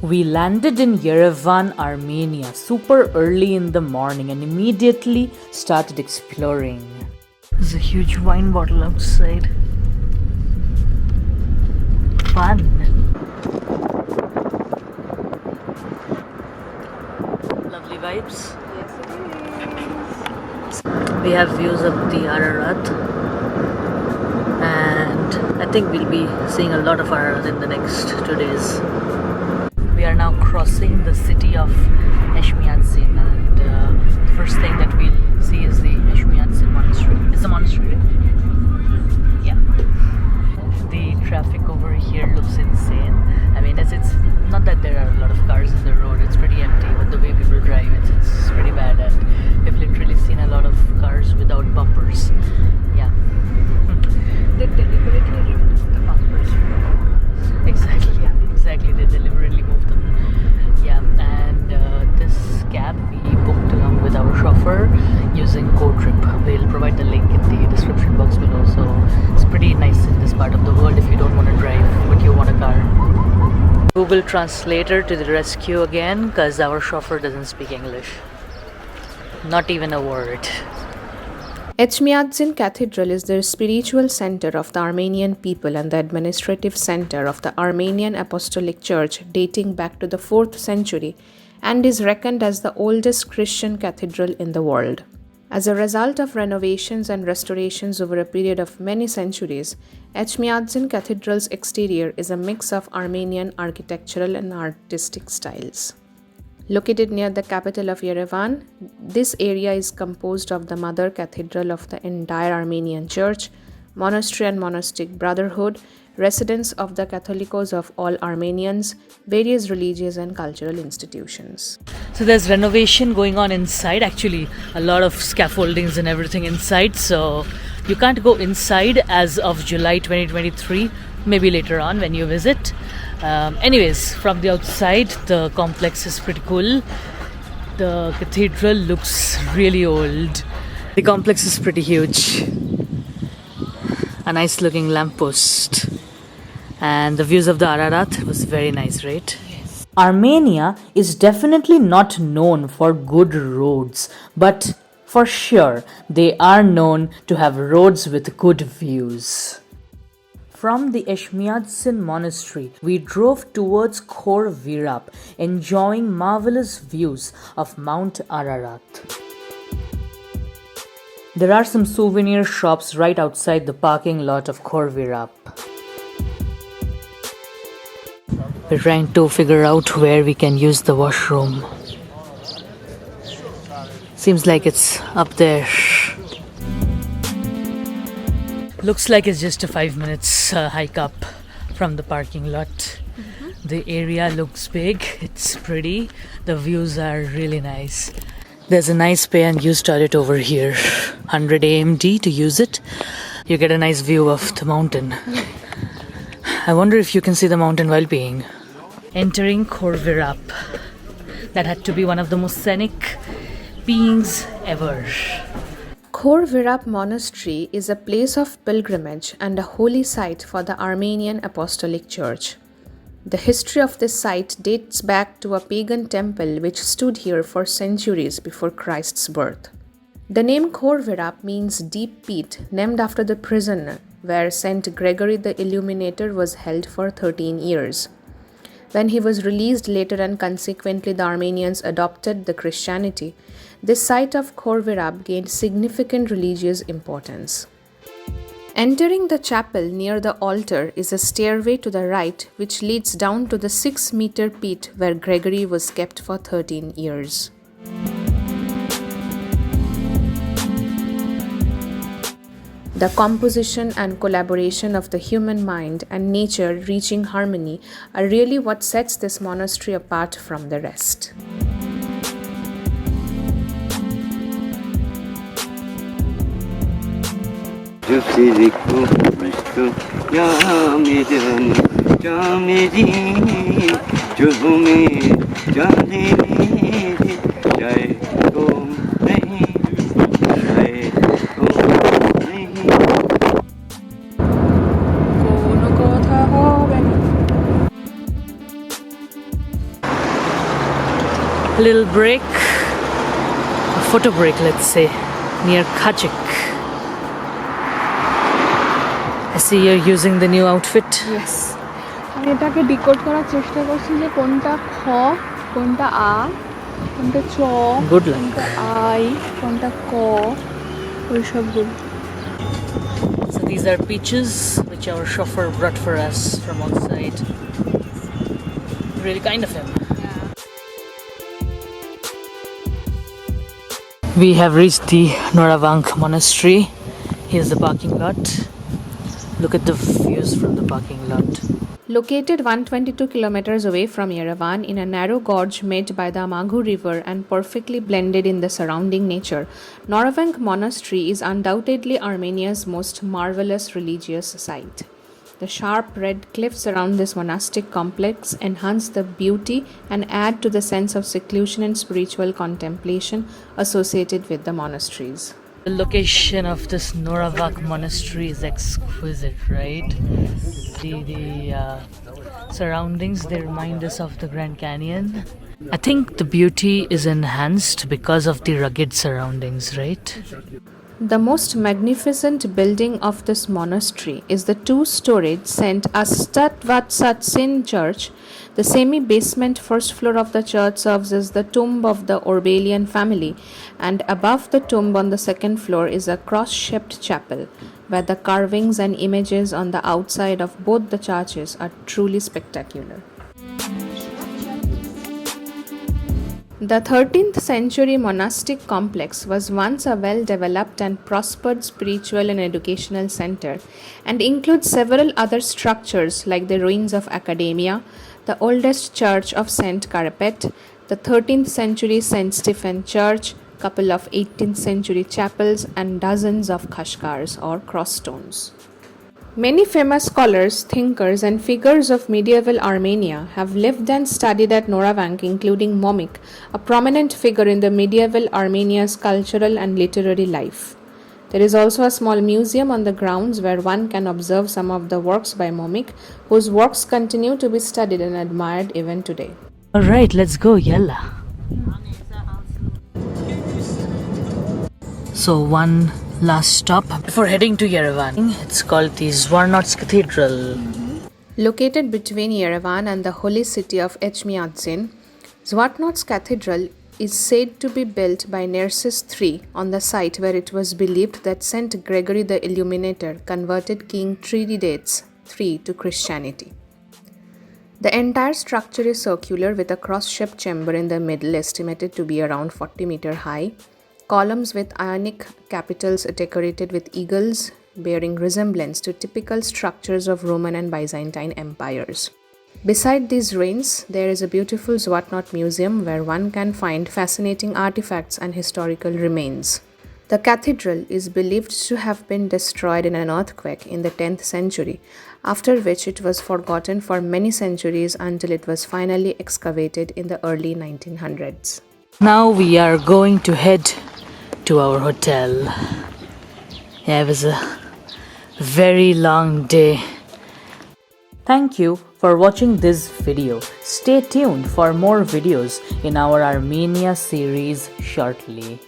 We landed in Yerevan, Armenia super early in the morning and immediately started exploring. There's a huge wine bottle outside. Fun. Lovely vibes. Yes, it is. We have views of the Ararat, and I think we'll be seeing a lot of Ararat in the next 2 days. We are now crossing the city of Etchmiadzin, and the first thing that we'll see is the Etchmiadzin Monastery. It's a monastery. Yeah. The traffic over here looks insane. I mean, it's not that there are a lot of cars in the road, it's pretty empty, but the way people drive, it's pretty bad, and we've literally seen a lot of cars without bumpers. Yeah. They deliberately removed the bumpers. Exactly, yeah, exactly. They deliberately moved them. Yeah, and this cab we booked along with our chauffeur using Khor Virap. We'll provide the link in the description box below. So it's pretty nice in this part of the world if you don't want to drive but you want a car. Google Translator to the rescue again, because our chauffeur doesn't speak English. Not even a word. Etchmiadzin Cathedral is the spiritual center of the Armenian people and the administrative center of the Armenian Apostolic Church dating back to the 4th century and is reckoned as the oldest Christian cathedral in the world. As a result of renovations and restorations over a period of many centuries, Etchmiadzin Cathedral's exterior is a mix of Armenian architectural and artistic styles. Located near the capital of Yerevan, this area is composed of the mother cathedral of the entire Armenian Church, monastery and monastic brotherhood, residence of the Catholicos of all Armenians, various religious and cultural institutions. So there's renovation going on inside, actually a lot of scaffoldings and everything inside, so you can't go inside as of July 2023, maybe later on when you visit. Anyways, from the outside, the complex is pretty cool. The cathedral looks really old. The complex is pretty huge. A nice looking lamppost. And the views of the Ararat was very nice, right? Yes. Armenia is definitely not known for good roads, but for sure they are known to have roads with good views. From the Etchmiadzin Monastery, we drove towards Khor Virap, enjoying marvelous views of Mount Ararat. There are some souvenir shops right outside the parking lot of Khor Virap. We're trying to figure out where we can use the washroom. Seems like it's up there. Looks like it's just a 5 minutes hike up from the parking lot. The area looks big, it's pretty, the views are really nice. There's a nice pay and use toilet over here. 100 AMD to use it. You get a nice view of the mountain. I wonder if you can see the mountain while peeing. Entering Khor Virap. That had to be one of the most scenic peeings ever. Khor Virap Monastery is a place of pilgrimage and a holy site for the Armenian Apostolic Church. The history of this site dates back to a pagan temple which stood here for centuries before Christ's birth. The name Khor Virap means deep pit, named after the prison where Saint Gregory the Illuminator was held for 13 years. When he was released later and consequently the Armenians adopted the Christianity, this site of Khor Virap gained significant religious importance. Entering the chapel near the altar is a stairway to the right which leads down to the 6-meter pit where Gregory was kept for 13 years. The composition and collaboration of the human mind and nature reaching harmony are really what sets this monastery apart from the rest. A little break, a photo break, let's say, near Khachik. I see you're using the new outfit. Yes. আমি এটাকে decode করার চেষ্টা করছি যে কোনটা খ, কোনটা আ, কোনটা চ, Good luck. কোনটা আই, কোনটা ক, ওই সবগুলো। So these are peaches which our chauffeur brought for us from outside. Really kind of him. We have reached the Noravank Monastery. Here's the parking lot. Look at the views from the parking lot. Located 122 kilometers away from Yerevan in a narrow gorge made by the Maghu River and perfectly blended in the surrounding nature, Noravank Monastery is undoubtedly Armenia's most marvelous religious site. The sharp red cliffs around this monastic complex enhance the beauty and add to the sense of seclusion and spiritual contemplation associated with the monasteries. The location of this Noravank Monastery is exquisite, right? The surroundings, they remind us of the Grand Canyon. I think the beauty is enhanced because of the rugged surroundings, right? The most magnificent building of this monastery is the two-storied St. Zvartnots church. The semi-basement first floor of the church serves as the tomb of the Orbelian family, and above the tomb on the second floor is a cross-shaped chapel, where the carvings and images on the outside of both the churches are truly spectacular. The 13th century monastic complex was once a well-developed and prospered spiritual and educational center, and includes several other structures like the ruins of Academia, the oldest church of St. Carapet, the 13th century St. Stephen Church, couple of 18th century chapels, and dozens of khashkars or cross stones. Many famous scholars, thinkers, and figures of medieval Armenia have lived and studied at Noravank, including Momik, a prominent figure in the medieval Armenia's cultural and literary life. There is also a small museum on the grounds where one can observe some of the works by Momik, whose works continue to be studied and admired even today. Alright, let's go, yalla. So one last stop before heading to Yerevan. It's called the Zvarnots Cathedral. Located between Yerevan and the holy city of Etchmiadzin, Zvartnots Cathedral is said to be built by Nerses III on the site where it was believed that Saint Gregory the Illuminator converted King Tiridates III to Christianity. The entire structure is circular with a cross-shaped chamber in the middle estimated to be around 40 meter high, columns with Ionic capitals decorated with eagles bearing resemblance to typical structures of Roman and Byzantine empires. Beside these ruins, there is a beautiful Zvartnot museum where one can find fascinating artifacts and historical remains. The cathedral is believed to have been destroyed in an earthquake in the 10th century, after which it was forgotten for many centuries until it was finally excavated in the early 1900s. Now we are going to head to our hotel. Yeah, it was a very long day. Thank you for watching this video. Stay tuned for more videos in our Armenia series shortly.